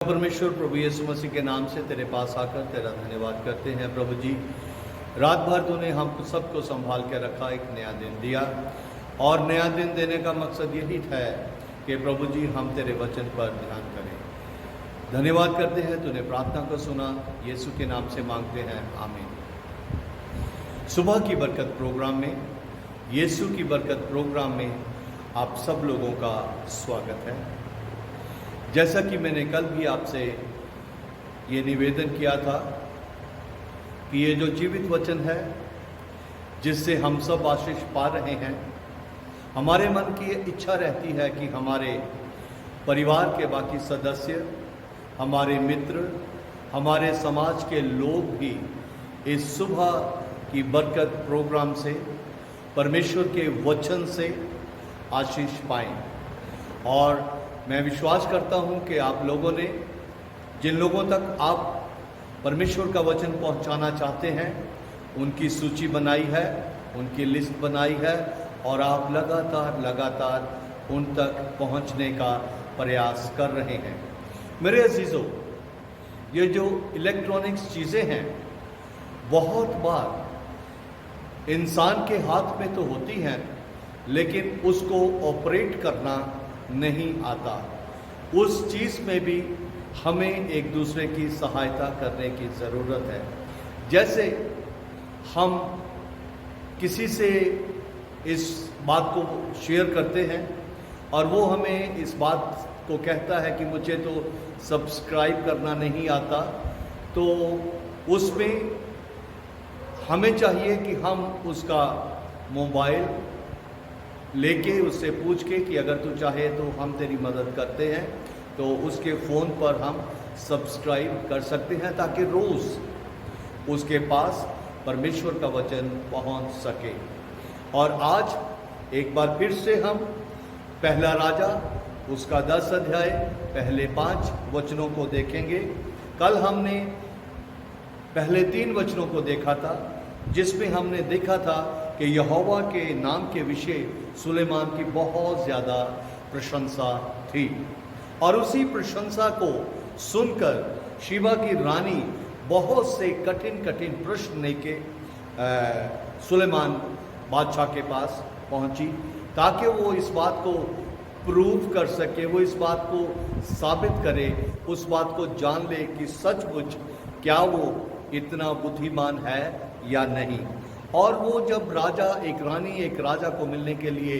परमेश्वर प्रभु यीशु मसीह के नाम से तेरे पास आकर तेरा धन्यवाद करते हैं। प्रभु जी, रात भर तूने हम सबको संभाल के रखा, एक नया दिन दिया और नया दिन देने का मकसद यही था कि प्रभु जी हम तेरे वचन पर ध्यान करें। धन्यवाद करते हैं, तूने प्रार्थना को सुना, यीशु के नाम से मांगते हैं, आमीन। सुबह की बरकत प्रोग्राम में, यीशु की बरकत प्रोग्राम में आप सब लोगों का स्वागत है। जैसा कि मैंने कल भी आपसे ये निवेदन किया था कि ये जो जीवित वचन है जिससे हम सब आशीष पा रहे हैं, हमारे मन की इच्छा रहती है कि हमारे परिवार के बाकी सदस्य, हमारे मित्र, हमारे समाज के लोग भी इस सुबह की बरकत प्रोग्राम से, परमेश्वर के वचन से आशीष पाएं। और मैं विश्वास करता हूं कि आप लोगों ने, जिन लोगों तक आप परमेश्वर का वचन पहुंचाना चाहते हैं, उनकी सूची बनाई है, उनकी लिस्ट बनाई है और आप लगातार उन तक पहुंचने का प्रयास कर रहे हैं। मेरे अजीजों, ये जो इलेक्ट्रॉनिक्स चीज़ें हैं, बहुत बार इंसान के हाथ में तो होती हैं, लेकिन उसको ऑपरेट करना नहीं आता। उस चीज़ में भी हमें एक दूसरे की सहायता करने की ज़रूरत है। जैसे हम किसी से इस बात को शेयर करते हैं और वो हमें इस बात को कहता है कि मुझे तो सब्सक्राइब करना नहीं आता, तो उसमें हमें चाहिए कि हम उसका मोबाइल लेके उससे पूछ के कि अगर तू चाहे तो हम तेरी मदद करते हैं, तो उसके फ़ोन पर हम सब्सक्राइब कर सकते हैं ताकि रोज़ उसके पास परमेश्वर का वचन पहुंच सके। और आज एक बार फिर से हम पहला राजा उसका 10 अध्याय पहले 5 वचनों को देखेंगे। कल हमने पहले 3 वचनों को देखा था, जिसमें हमने देखा था कि यहोवा के नाम के विषय सुलेमान की बहुत ज़्यादा प्रशंसा थी और उसी प्रशंसा को सुनकर शीबा की रानी बहुत से कठिन प्रश्न लेके सुलेमान बादशाह के पास पहुंची, ताकि वो इस बात को प्रूव कर सके, वो इस बात को साबित करे, उस बात को जान ले कि सचमुच क्या वो इतना बुद्धिमान है या नहीं। और वो जब एक राजा को मिलने के लिए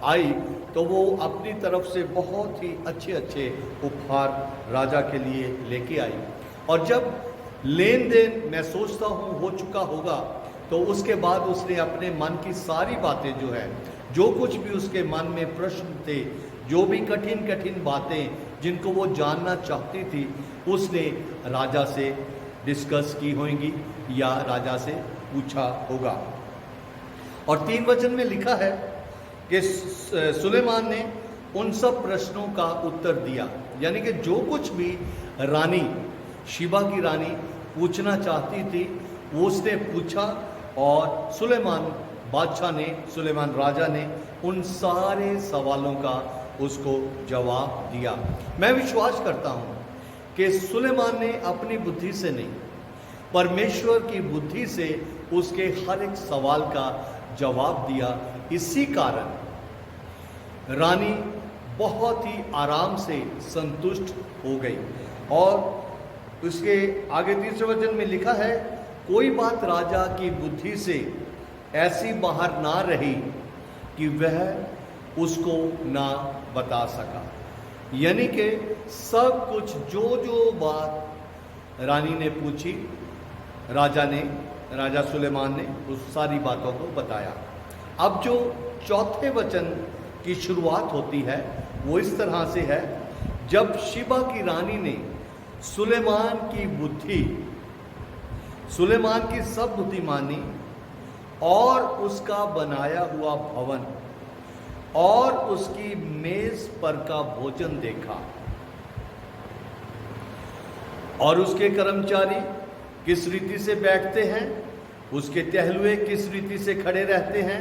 आई, तो वो अपनी तरफ से बहुत ही अच्छे उपहार राजा के लिए लेके आई। और जब लेन देन मैं सोचता हूँ हो चुका होगा, तो उसके बाद उसने अपने मन की सारी बातें जो कुछ भी उसके मन में प्रश्न थे, जो भी कठिन बातें जिनको वो जानना चाहती थी, उसने राजा से डिस्कस की होंगी या राजा से पूछा होगा। और 3 वचन में लिखा है कि सुलेमान ने उन सब प्रश्नों का उत्तर दिया, यानी कि जो कुछ भी रानी, शीबा की रानी पूछना चाहती थी वो उसने पूछा और सुलेमान राजा ने उन सारे सवालों का उसको जवाब दिया। मैं विश्वास करता हूँ कि सुलेमान ने अपनी बुद्धि से नहीं, परमेश्वर की बुद्धि से उसके हर एक सवाल का जवाब दिया। इसी कारण रानी बहुत ही आराम से संतुष्ट हो गई। और उसके आगे 3 वचन में लिखा है, कोई बात राजा की बुद्धि से ऐसी बाहर ना रही कि वह उसको ना बता सका। यानी कि सब कुछ जो बात रानी ने पूछी, राजा सुलेमान ने उस सारी बातों को बताया। अब जो 4थे वचन की शुरुआत होती है वो इस तरह से है, जब शीबा की रानी ने सुलेमान की सब बुद्धिमानी और उसका बनाया हुआ भवन और उसकी मेज पर का भोजन देखा, और उसके कर्मचारी किस रीति से बैठते हैं, उसके टहलुए किस रीति से खड़े रहते हैं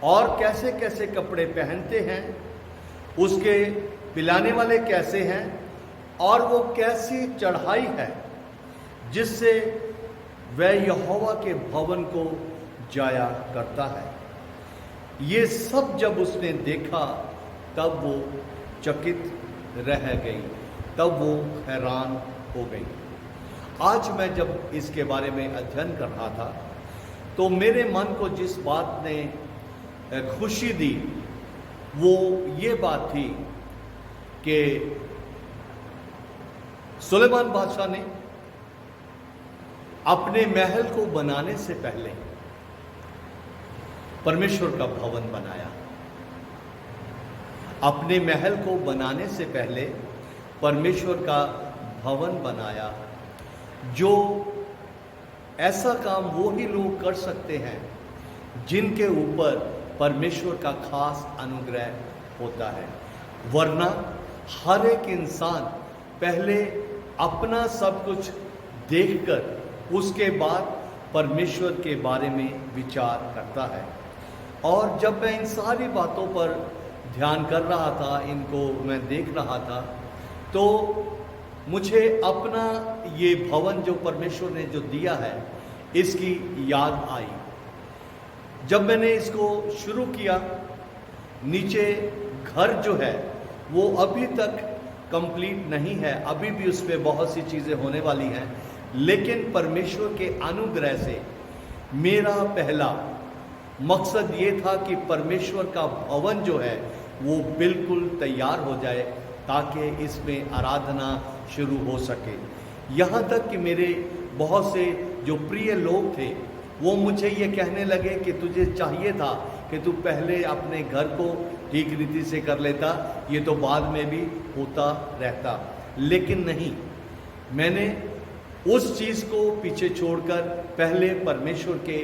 और कैसे कपड़े पहनते हैं, उसके पिलाने वाले कैसे हैं और वो कैसी चढ़ाई है जिससे वह यहोवा के भवन को जाया करता है। ये सब जब उसने देखा तब वो चकित रह गई, तब वो हैरान हो गई। आज मैं जब इसके बारे में अध्ययन कर रहा था तो मेरे मन को जिस बात ने खुशी दी वो ये बात थी कि सुलेमान बादशाह ने अपने महल को बनाने से पहले परमेश्वर का भवन बनाया। अपने महल को बनाने से पहले परमेश्वर का भवन बनाया। जो ऐसा काम वो ही लोग कर सकते हैं जिनके ऊपर परमेश्वर का खास अनुग्रह होता है, वरना हर एक इंसान पहले अपना सब कुछ देखकर उसके बाद परमेश्वर के बारे में विचार करता है। और जब मैं इन सारी बातों पर ध्यान कर रहा था, इनको मैं देख रहा था, तो मुझे अपना ये भवन जो परमेश्वर ने जो दिया है इसकी याद आई। जब मैंने इसको शुरू किया, नीचे घर जो है वो अभी तक कंप्लीट नहीं है, अभी भी उसमें बहुत सी चीज़ें होने वाली हैं, लेकिन परमेश्वर के अनुग्रह से मेरा पहला मकसद ये था कि परमेश्वर का भवन जो है वो बिल्कुल तैयार हो जाए ताकि इसमें आराधना शुरू हो सके। यहाँ तक कि मेरे बहुत से जो प्रिय लोग थे वो मुझे ये कहने लगे कि तुझे चाहिए था कि तू पहले अपने घर को ठीक रीति से कर लेता, ये तो बाद में भी होता रहता। लेकिन नहीं, मैंने उस चीज़ को पीछे छोड़कर पहले परमेश्वर के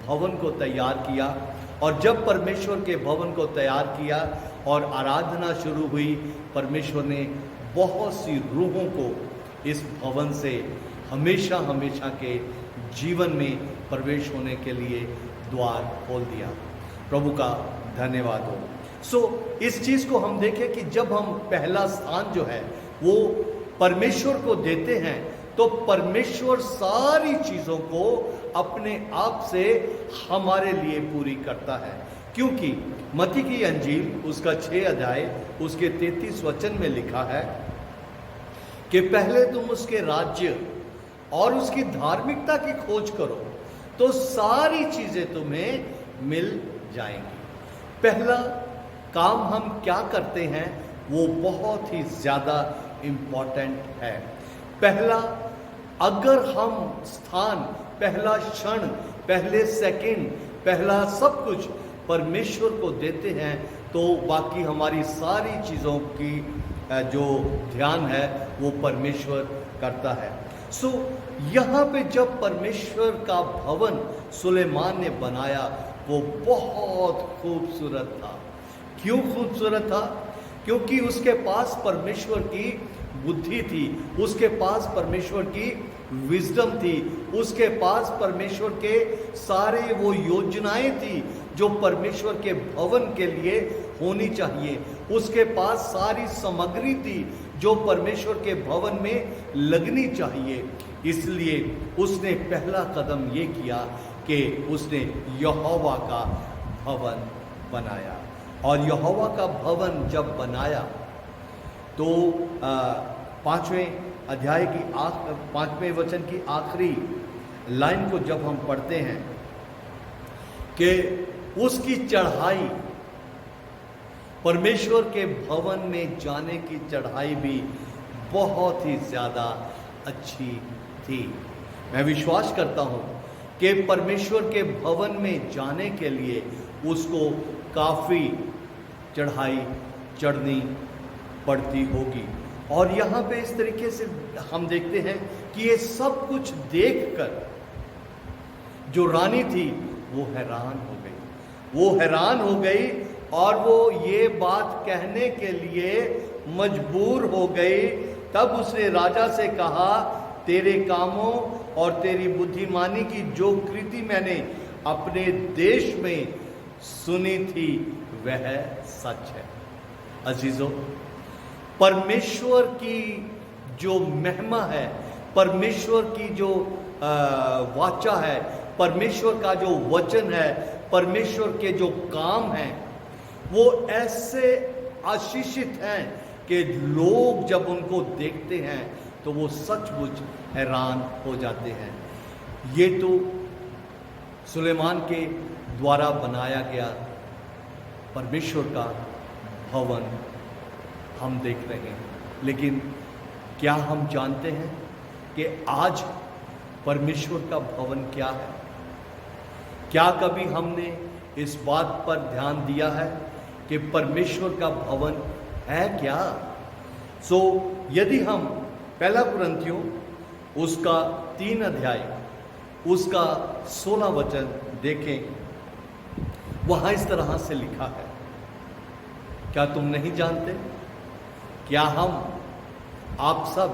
भवन को तैयार किया। और जब परमेश्वर के भवन को तैयार किया और आराधना शुरू हुई, परमेश्वर ने बहुत सी रूहों को इस भवन से हमेशा हमेशा के जीवन में प्रवेश होने के लिए द्वार खोल दिया। प्रभु का धन्यवाद हो। इस चीज़ को हम देखें कि जब हम पहला स्थान जो है वो परमेश्वर को देते हैं तो परमेश्वर सारी चीज़ों को अपने आप से हमारे लिए पूरी करता है। क्योंकि मत्ती की अंजील उसका 6 अध्याय उसके 33 वचन में लिखा है कि पहले तुम उसके राज्य और उसकी धार्मिकता की खोज करो तो सारी चीजें तुम्हें मिल जाएंगी। पहला काम हम क्या करते हैं वो बहुत ही ज्यादा इम्पोर्टेंट है। पहला, अगर हम स्थान, पहला क्षण, पहले सेकंड, पहला सब कुछ परमेश्वर को देते हैं तो बाकी हमारी सारी चीज़ों की जो ध्यान है वो परमेश्वर करता है। यहाँ पे जब परमेश्वर का भवन सुलेमान ने बनाया वो बहुत खूबसूरत था। क्यों खूबसूरत था? क्योंकि उसके पास परमेश्वर की बुद्धि थी, उसके पास परमेश्वर की विजडम थी, उसके पास परमेश्वर के सारे वो योजनाएं थी जो परमेश्वर के भवन के लिए होनी चाहिए। उसके पास सारी सामग्री थी जो परमेश्वर के भवन में लगनी चाहिए। इसलिए उसने पहला कदम ये किया कि उसने यहोवा का भवन बनाया। और यहोवा का भवन जब बनाया तो 5वें अध्याय की 5वें वचन की आखिरी लाइन को जब हम पढ़ते हैं कि उसकी चढ़ाई, परमेश्वर के भवन में जाने की चढ़ाई भी बहुत ही ज़्यादा अच्छी थी। मैं विश्वास करता हूँ कि परमेश्वर के भवन में जाने के लिए उसको काफ़ी चढ़ाई चढ़नी पड़ती होगी। और यहाँ पे इस तरीके से हम देखते हैं कि ये सब कुछ देखकर जो रानी थी वो हैरान हो गई। वो हैरान हो गई और वो ये बात कहने के लिए मजबूर हो गई। तब उसने राजा से कहा, तेरे कामों और तेरी बुद्धिमानी की जो कृति मैंने अपने देश में सुनी थी वह सच है। अजीजों, परमेश्वर की जो महिमा है, परमेश्वर की जो वाचा है, परमेश्वर का जो वचन है, परमेश्वर के जो काम हैं, वो ऐसे आशीषित हैं कि लोग जब उनको देखते हैं तो वो सचमुच हैरान हो जाते हैं। ये तो सुलेमान के द्वारा बनाया गया परमेश्वर का भवन हम देख रहे हैं, लेकिन क्या हम जानते हैं कि आज परमेश्वर का भवन क्या है? क्या कभी हमने इस बात पर ध्यान दिया है कि परमेश्वर का भवन है क्या? यदि हम पहला कुरिन्थियों उसका 3 अध्याय उसका 16 वचन देखें, वहां इस तरह से लिखा है, क्या तुम नहीं जानते? क्या आप सब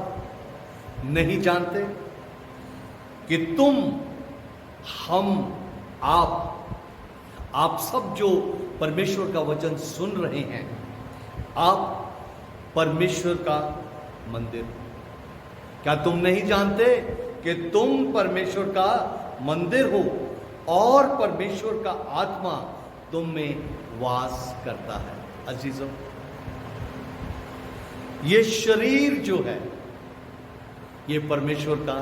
नहीं जानते कि तुम, हम, आप सब जो परमेश्वर का वचन सुन रहे हैं, आप परमेश्वर का मंदिर हो। क्या तुम नहीं जानते कि तुम परमेश्वर का मंदिर हो और परमेश्वर का आत्मा तुम में वास करता है? अजीजों, ये शरीर जो है ये परमेश्वर का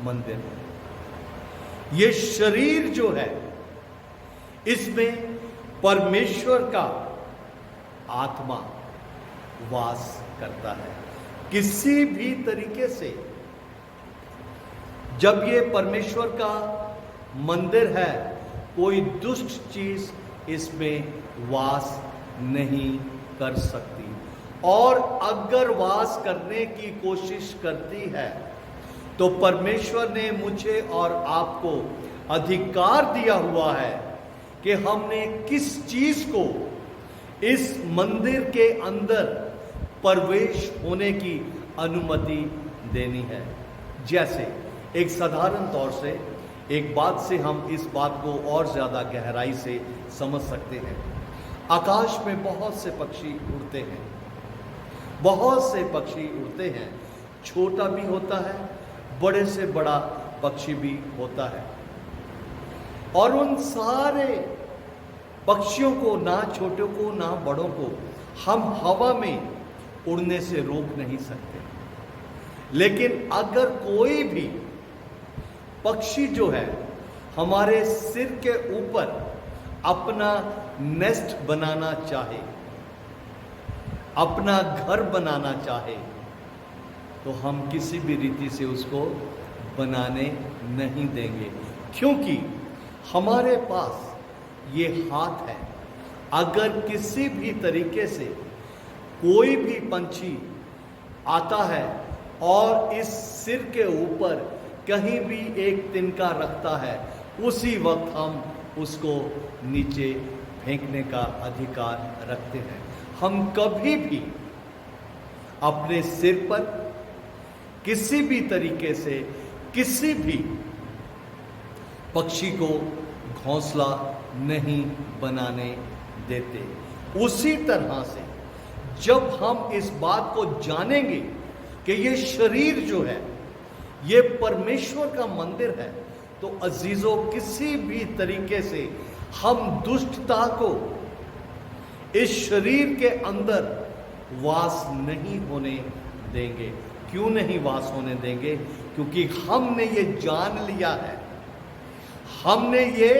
मंदिर है। ये शरीर जो है इसमें परमेश्वर का आत्मा वास करता है। किसी भी तरीके से जब ये परमेश्वर का मंदिर है, कोई दुष्ट चीज इसमें वास नहीं कर सकती, और अगर वास करने की कोशिश करती है तो परमेश्वर ने मुझे और आपको अधिकार दिया हुआ है कि हमने किस चीज को इस मंदिर के अंदर प्रवेश होने की अनुमति देनी है। जैसे एक साधारण तौर से एक बात से हम इस बात को और ज्यादा गहराई से समझ सकते हैं। आकाश में बहुत से पक्षी उड़ते हैं, बहुत से पक्षी उड़ते हैं, छोटा भी होता है, बड़े से बड़ा पक्षी भी होता है, और उन सारे पक्षियों को, ना छोटों को ना बड़ों को, हम हवा में उड़ने से रोक नहीं सकते। लेकिन अगर कोई भी पक्षी जो है हमारे सिर के ऊपर अपना नेस्ट बनाना चाहे, अपना घर बनाना चाहे, तो हम किसी भी रीति से उसको बनाने नहीं देंगे, क्योंकि हमारे पास ये हाथ है। अगर किसी भी तरीके से कोई भी पंछी आता है और इस सिर के ऊपर कहीं भी एक तिनका रखता है, उसी वक्त हम उसको नीचे फेंकने का अधिकार रखते हैं। हम कभी भी अपने सिर पर किसी भी तरीके से किसी भी पक्षी को घोंसला नहीं बनाने देते। उसी तरह से जब हम इस बात को जानेंगे कि ये शरीर जो है ये परमेश्वर का मंदिर है, तो अजीजों, किसी भी तरीके से हम दुष्टता को इस शरीर के अंदर वास नहीं होने देंगे। क्यों नहीं वास होने देंगे? क्योंकि हमने ये जान लिया है, हमने ये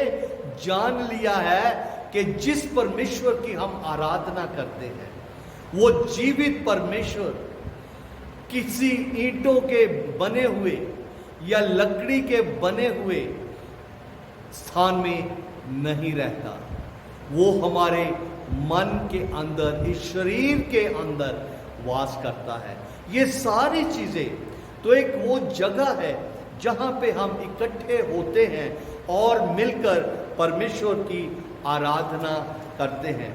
जान लिया है कि जिस परमेश्वर की हम आराधना करते हैं वो जीवित परमेश्वर किसी ईंटों के बने हुए या लकड़ी के बने हुए स्थान में नहीं रहता। वो हमारे मन के अंदर, इस शरीर के अंदर वास करता है। ये सारी चीजें तो एक वो जगह है जहां पे हम इकट्ठे होते हैं और मिलकर परमेश्वर की आराधना करते हैं।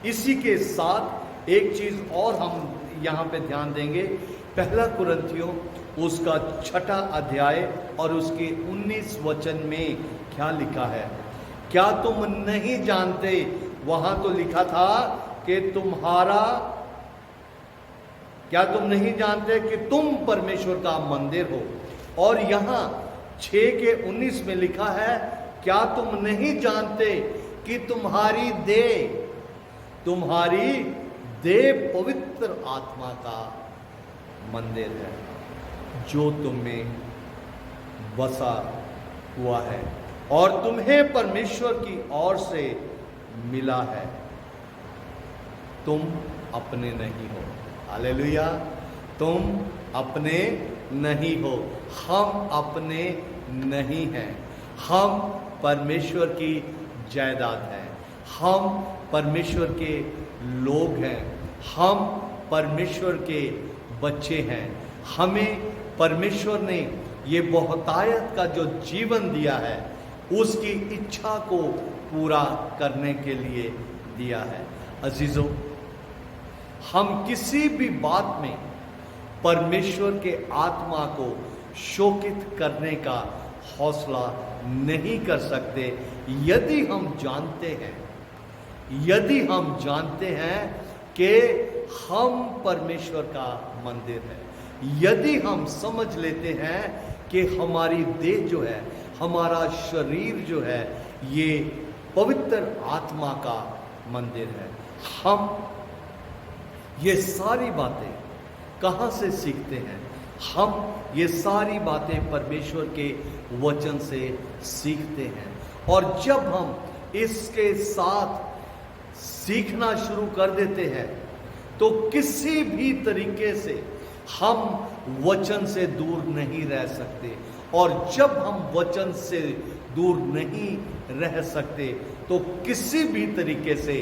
इसी के साथ एक चीज और हम यहाँ पे ध्यान देंगे। पहला कुरिन्थियों उसका 6 अध्याय और उसके 19 वचन में क्या लिखा है? क्या तुम नहीं जानते? वहां तो लिखा था कि तुम्हारा क्या तुम नहीं जानते कि तुम परमेश्वर का मंदिर हो? और यहाँ 6:19 में लिखा है, क्या तुम नहीं जानते कि तुम्हारी देह पवित्र आत्मा का मंदिर है, जो तुम में बसा हुआ है और तुम्हें परमेश्वर की ओर से मिला है, तुम अपने नहीं हो। हालेलुया। तुम अपने नहीं हो, हम अपने नहीं हैं। हम परमेश्वर की जायदाद हैं, हम परमेश्वर के लोग हैं, हम परमेश्वर के बच्चे हैं। हमें परमेश्वर ने ये बहुतायत का जो जीवन दिया है, उसकी इच्छा को पूरा करने के लिए दिया है। अजीजों, हम किसी भी बात में परमेश्वर के आत्मा को शोकित करने का हौसला नहीं कर सकते यदि हम जानते हैं कि हम परमेश्वर का मंदिर है, यदि हम समझ लेते हैं कि हमारी देह जो है, हमारा शरीर जो है, ये पवित्र आत्मा का मंदिर है। हम ये सारी बातें कहाँ से सीखते हैं? हम ये सारी बातें परमेश्वर के वचन से सीखते हैं। और जब हम इसके साथ सीखना शुरू कर देते हैं तो किसी भी तरीके से हम वचन से दूर नहीं रह सकते। और जब हम वचन से दूर नहीं रह सकते तो किसी भी तरीके से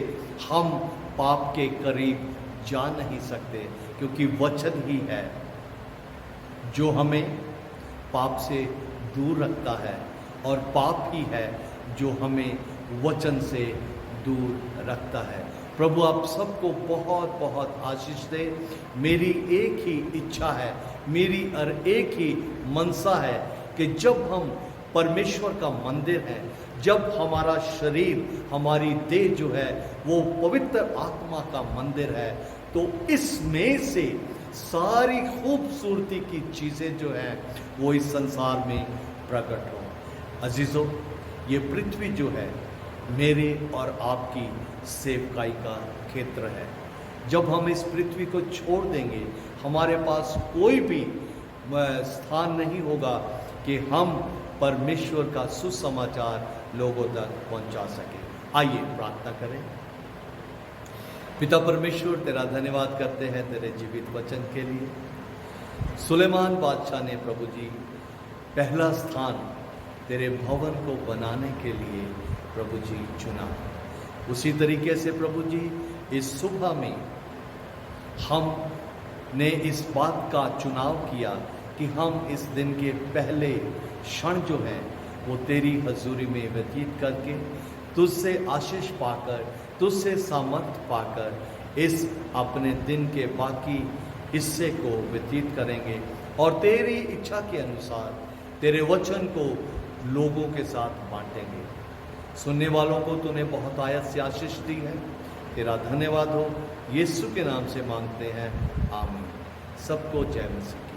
हम पाप के करीब जा नहीं सकते, क्योंकि वचन ही है जो हमें पाप से दूर रखता है और पाप ही है जो हमें वचन से दूर रखता है। प्रभु आप सबको बहुत बहुत आशीष दे। मेरी एक ही इच्छा है, मेरी और एक ही मनसा है कि जब हम परमेश्वर का मंदिर है, जब हमारा शरीर, हमारी देह जो है वो पवित्र आत्मा का मंदिर है, तो इसमें से सारी खूबसूरती की चीज़ें जो हैं वो इस संसार में प्रकट हो। अजीजों, ये पृथ्वी जो है मेरे और आपकी सेवकाई का क्षेत्र है। जब हम इस पृथ्वी को छोड़ देंगे, हमारे पास कोई भी स्थान नहीं होगा कि हम परमेश्वर का सुसमाचार लोगों तक पहुंचा सके। आइए प्रार्थना करें। पिता परमेश्वर, तेरा धन्यवाद करते हैं तेरे जीवित वचन के लिए। सुलेमान बादशाह ने प्रभु जी पहला स्थान तेरे भवन को बनाने के लिए प्रभु जी चुना। उसी तरीके से प्रभु जी इस सुबह में हम ने इस बात का चुनाव किया कि हम इस दिन के पहले क्षण जो है वो तेरी हजूरी में व्यतीत करके, तुझसे आशीष पाकर, तुझसे सामर्थ पाकर इस अपने दिन के बाकी हिस्से को व्यतीत करेंगे और तेरी इच्छा के अनुसार तेरे वचन को लोगों के साथ बांटेंगे। सुनने वालों को तूने बहुत आयत से आशीष दी है, तेरा धन्यवाद हो। यीशु के नाम से मांगते हैं, आमीन। सबको जय मसीह।